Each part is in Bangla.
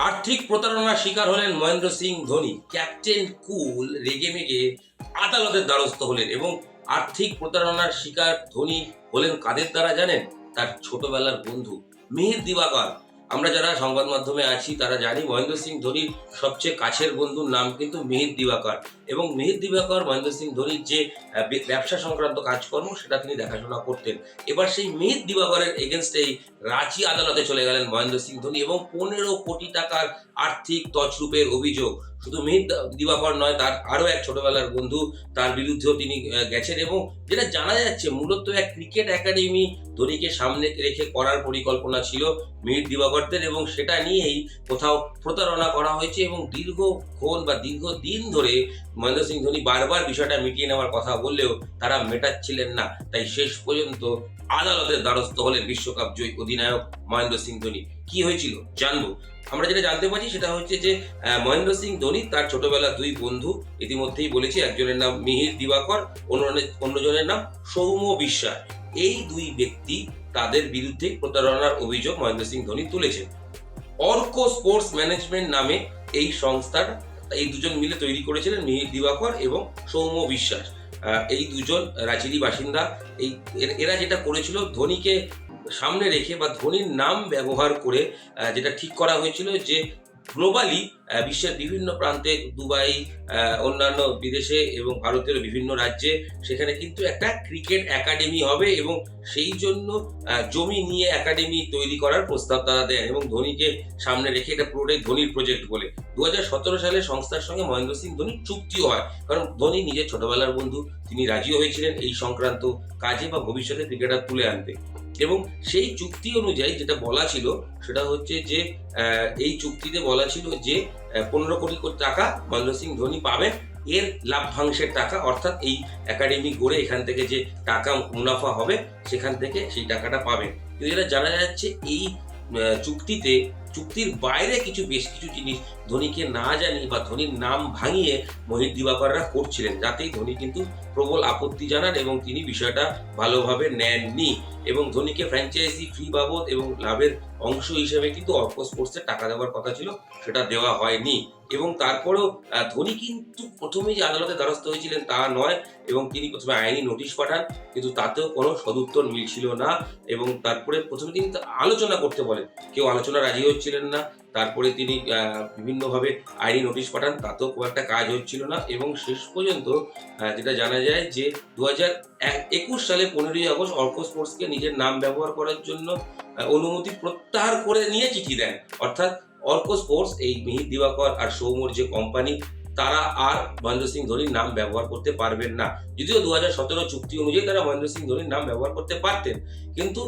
আর্থিক প্রতারণার শিকার হলেন মহেন্দ্র সিং ধোনি। ক্যাপ্টেন কুল রেগেমেগে আদালতের দ্বারস্থ হলেন এবং আর্থিক প্রতারণার শিকার ধোনি হলেন কাদের দ্বারা জানেন? তার ছোটবেলার বন্ধু মিহির দিবাকর। আমরা যারা সংবাদ মাধ্যমে আছি তারা জানি মহেন্দ্র সিং ধোনির সবচেয়ে কাছের বন্ধুর নাম কিন্তু মিহির দিবাকর, এবং মিহির দিবাকর মহেন্দ্র সিং ধোনির যে ব্যবসা সংক্রান্ত কাজকর্ম সেটা তিনি দেখাশোনা করতেন। এবার সেই মিহির দিবাকরের এগেনস্টে রাঁচি আদালতে চলে গেলেন মহেন্দ্র সিং ধোনি এবং 15 কোটি টাকার আর্থিক তছরূপের অভিযোগ। শুধু মিহির দিবাকর নয়, তার আরও এক ছোটবেলার বন্ধু, তার বিরুদ্ধেও তিনি গেছেন। এবং যেটা জানা যাচ্ছে মূলত এক ক্রিকেট একাডেমি ধোনিকে সামনে রেখে করার পরিকল্পনা ছিল মিহির দিবাকরদের, এবং সেটা নিয়েই কোথাও প্রতারণা করা হয়েছে। এবং দীর্ঘদিন ধরে মহেন্দ্র সিং ধোনি বারবার বিষয়টা মিটিয়ে নেওয়ার কথা বললেও তারা মেটাচ্ছিলেন না। তাই শেষ পর্যন্ত আদালতের দ্বারস্থ হলেন বিশ্বকাপ জয়ী অধিনায়ক মহেন্দ্র সিং ধোনি। কি হয়েছিল জানবো। আমরা যেটা জানতে পারছি সেটা হচ্ছে যে মহেন্দ্র সিং ধোনি তার ছোটবেলার দুই বন্ধু, ইতিমধ্যেই বলেছি, একজনের নাম মিহির দিবাকর, অন্যজনের নাম সৌম্য বিশ্বাস। এই দুই ব্যক্তি, তাদের বিরুদ্ধে প্রতারণার অভিযোগ মহেন্দ্র সিং ধোনি তুলেছেন। অর্ক স্পোর্টস ম্যানেজমেন্ট নামে এই সংস্থার এই দুজন মিলে তৈরি করেছিলেন মিহির দিবাকর এবং সৌম্য বিশ্বাস। এই দুজন রাঁচিরই বাসিন্দা। এরা যেটা করেছিল, ধোনিকে সামনে রেখে বা ধোনির নাম ব্যবহার করে যেটা ঠিক করা হয়েছিল যে গ্লোবালি বিশ্বের বিভিন্ন প্রান্তে, দুবাই, অন্যান্য বিদেশে এবং ভারতের বিভিন্ন রাজ্যে, সেখানে কিন্তু একটা ক্রিকেট একাডেমি হবে এবং সেই জন্য জমি নিয়ে একাডেমি তৈরি করার প্রস্তাব তারা দেন এবং ধোনিকে সামনে রেখে এটা পুরোটাই ধোনির প্রজেক্ট বলে 2017 সালে সংস্থার সঙ্গে মহেন্দ্র সিং ধোনির চুক্তিও হয়। কারণ ধোনি নিজের ছোটবেলার বন্ধু, তিনি রাজিও হয়েছিলেন এই সংক্রান্ত কাজে বা ভবিষ্যতে ক্রিকেটার তুলে আনতে। এবং সেই চুক্তি অনুযায়ী যেটা বলা ছিল সেটা হচ্ছে যে এই চুক্তিতে বলা ছিল যে 15 কোটি টাকা মহেন্দ্র সিং ধোনি পাবেন, এর লাভ্যাংশের টাকা, অর্থাৎ এই একাডেমি গড়ে এখান থেকে যে টাকা মুনাফা হবে সেখান থেকে সেই টাকাটা পাবেন। কিন্তু যেটা জানা যাচ্ছে এই চুক্তির বাইরে বেশ কিছু জিনিস ধোনিকে না জানিয়ে বা ধোনির নাম ভাঙিয়ে মিহির দিবাকররা করছিলেন, যাতেই ধোনি কিন্তু প্রবল আপত্তি জানান এবং তিনি বিষয়টা ভালোভাবে নেননি। এবং ধোনিকে ফ্র্যাঞ্চাইজি ফি বাবদ এবং লাভের অংশ হিসেবে কিন্তু অর্ক স্পোর্টসের টাকা দেওয়ার কথা ছিল, সেটা দেওয়া হয়নি। এবং তারপরেও ধোনি কিন্তু প্রথমে যে আদালতে দ্বারস্থ হয়েছিলেন তা নয়, এবং তিনি প্রথমে আইনি নোটিশ পাঠান, কিন্তু তাতেও কোনো সদুত্তর মিলছিল না। এবং তারপরে প্রথমে তিনি আলোচনা করতে বলেন, কেউ আলোচনা রাজি হচ্ছিলেন না। তারপরে তিনি বিভিন্নভাবে আইনি নোটিশ পাঠান, তাতেও খুব একটা কাজ হচ্ছিল না। এবং শেষ পর্যন্ত যেটা জানা যায় যে 2021 সালে 15ই আগস্ট অর্ক স্পোর্টসকে নিজের নাম ব্যবহার করার জন্য অনুমতি প্রত্যাহার করে নিয়ে চিঠি দেন। অর্থাৎ অর্ক স্পোর্টস, এই মিহির দিবাকর আর সৌম্যর যে কোম্পানি, তারা আর মহেন্দ্র সিং ধোনির নাম ব্যবহার করতে পারবেন না। যদিও 2017 চুক্তি অনুযায়ী তারা মহেন্দ্র সিং ধোনির নাম ব্যবহার করতে পারতেন, কিন্তু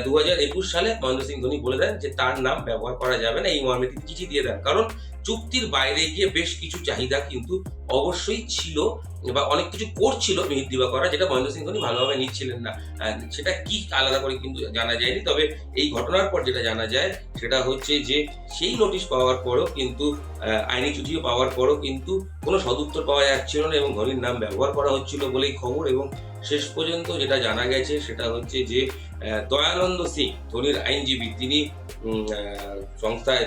2021 সালে মহেন্দ্র সিং ধোনি বলে দেন যে তার নাম ব্যবহার করা যাবে না, এই মর্মে তিনি চিঠি দিয়ে দেন। কারণ চুক্তির বাইরে গিয়ে বেশ কিছু চাহিদা কিন্তু অবশ্যই ছিল বা অনেক কিছু করছিল মিহির দিবাকররা, যেটা মহেন্দ্র সিং ধোনি ভালোভাবে নিচ্ছিলেন না। সেটা কি আলাদা করে কিন্তু জানা যায়নি। তবে এই ঘটনার পর যেটা জানা যায় সেটা হচ্ছে যে সেই নোটিশ পাওয়ার পরও কিন্তু, আইনি চিঠিও পাওয়ার পরও কিন্তু কোনো সদুত্তর পাওয়া যাচ্ছিল না এবং ধোনির নাম ব্যবহার করা হচ্ছিল বলেই খবর। এবং শেষ পর্যন্ত যেটা জানা গেছে সেটা হচ্ছে যে দয়ানন্দ সিং, ধোনির আইনজীবী,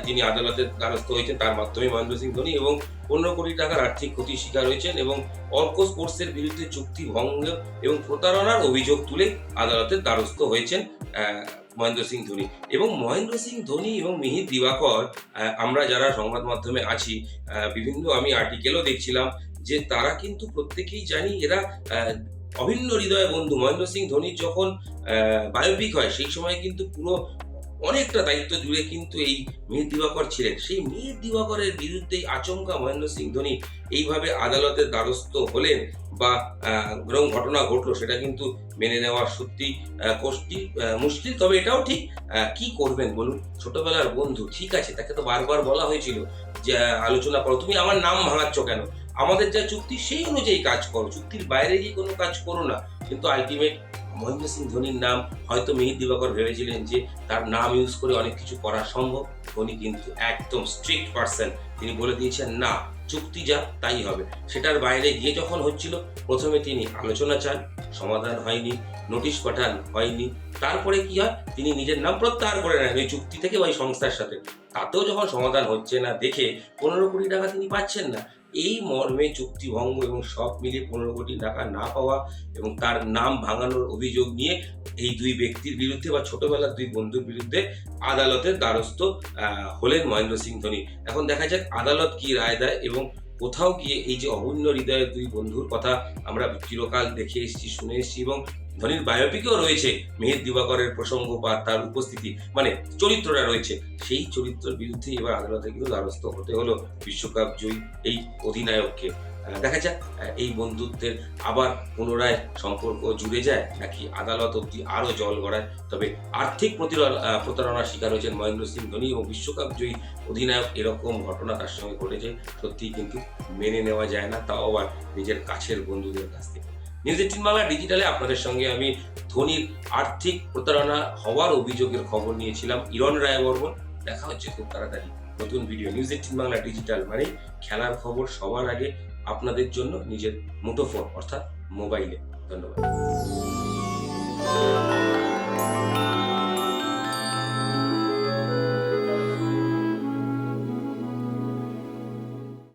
তিনি আদালতের দ্বারস্থ হয়েছেন, তার মাধ্যমে মহেন্দ্র সিং ধোনি, এবং 15 কোটি টাকার আর্থিক ক্ষতির শিকার হয়েছেন এবং অর্ক স্পোর্টসের বিরুদ্ধে চুক্তি ভঙ্গ এবং প্রতারণার অভিযোগ তুলে আদালতের দ্বারস্থ হয়েছেন মহেন্দ্র সিং ধোনি। এবং মহেন্দ্র সিং ধোনি এবং মিহির দিবাকর, আমরা যারা সংবাদ মাধ্যমে আছি, আমি আর্টিকেলও দেখছিলাম যে তারা কিন্তু প্রত্যেকেই জানি এরা অভিন্ন হৃদয় বন্ধু। মহেন্দ্র সিং ধোনির যখন বায়োপিক হয় সেই সময় কিন্তু পুরো অনেকটা দায়িত্ব জুড়ে কিন্তু এই মিহির দিবাকর ছিলেন। সেই মিহির দিবাকরের বিরুদ্ধেই আচমকা মহেন্দ্র সিং ধোনি এইভাবে আদালতের দ্বারস্থ হলেন বা এরকম ঘটনা ঘটলো, সেটা কিন্তু মেনে নেওয়া সত্যি মুশকিল। তবে এটাও ঠিক, কি করবেন বলুন, ছোটবেলার বন্ধু, ঠিক আছে, তাকে তো বারবার বলা হয়েছিল যে আলোচনা করো, তুমি আমার নাম ভাঙাচ্ছ কেন, আমাদের যা চুক্তি সেই অনুযায়ী কাজ করো, চুক্তির বাইরে গিয়ে কোনো কাজ করো না। কিন্তু আলটিমেট মহেন্দ্র সিং ধোনির নাম, হয়তো মিহির দিবাকর ভেবেছিলেন যে তার নাম ইউজ করে অনেক কিছু করা সম্ভব। ধোনি কিন্তু একদম স্ট্রিক্ট পার্সন, তিনি বলে দিয়েছেন না, চুক্তি যা তাই হবে। সেটার বাইরে গিয়ে যখন হচ্ছিল, প্রথমে তিনি আলোচনা চান, সমাধান হয়নি, নোটিশ পাঠান, হয়নি। তারপরে কি হয়, তিনি নিজের নাম প্রত্যাহার করে নেন ওই চুক্তি থেকে বা ওই সংস্থার সাথে। তাতেও যখন সমাধান হচ্ছে না দেখে 15 কোটি টাকা তিনি পাচ্ছেন না। এই মর্মে চুক্তিভঙ্গ এবং সব মিলিয়ে 15 কোটি টাকা না পাওয়া এবং তার নাম ভাঙানোর অভিযোগ নিয়ে এই দুই ব্যক্তির বিরুদ্ধে বা ছোটবেলার দুই বন্ধুর বিরুদ্ধে আদালতের দ্বারস্থ হলেন মহেন্দ্র সিং ধোনি। এখন দেখা যাক আদালত কি রায় দেয় এবং কোথাও গিয়ে এই যে অবুন্য হৃদয়ের দুই বন্ধুর কথা আমরা চিরকাল দেখে এসেছি, শুনে এসেছি এবং ধোনির বায়োপিকেও রয়েছে মিহির দিবাকরের প্রসঙ্গ বা তার উপস্থিতি, মানে চরিত্রটা রয়েছে, সেই চরিত্রের বিরুদ্ধে এবার আদালতে কিন্তু দ্বারস্থ হতে হলো বিশ্বকাপ জয়ী এই অধিনায়ককে। দেখা যাক এই বন্ধুত্বের আবার পুনরায় সম্পর্ক জুড়ে যায় নাকি আদালত অব্দি আরও জল গড়ায়। তবে আর্থিক প্রতারণার শিকার হয়েছেন মহেন্দ্র সিং ধোনি এবং বিশ্বকাপ জয়ী অধিনায়ক, এরকম ঘটনা তার সঙ্গে ঘটেছে সত্যিই কিন্তু মেনে নেওয়া যায় না, তাও আবার নিজের কাছের বন্ধুদের কাছ থেকে। নিউজ 18 বাংলা ডিজিটালে আপনাদের সঙ্গে আমি ধোনির আর্থিক প্রতারণা হওয়ার অভিযোগের খবর নিয়েছিলাম ইরন রায় বর্মন। দেখা হচ্ছে খুব তাড়াতাড়ি নতুন ভিডিও। নিউজ 18 বাংলা ডিজিটাল মানে খেলার খবর সবার আগে আপনাদের জন্য নিজের মুঠোফোন অর্থাৎ মোবাইলে। ধন্যবাদ।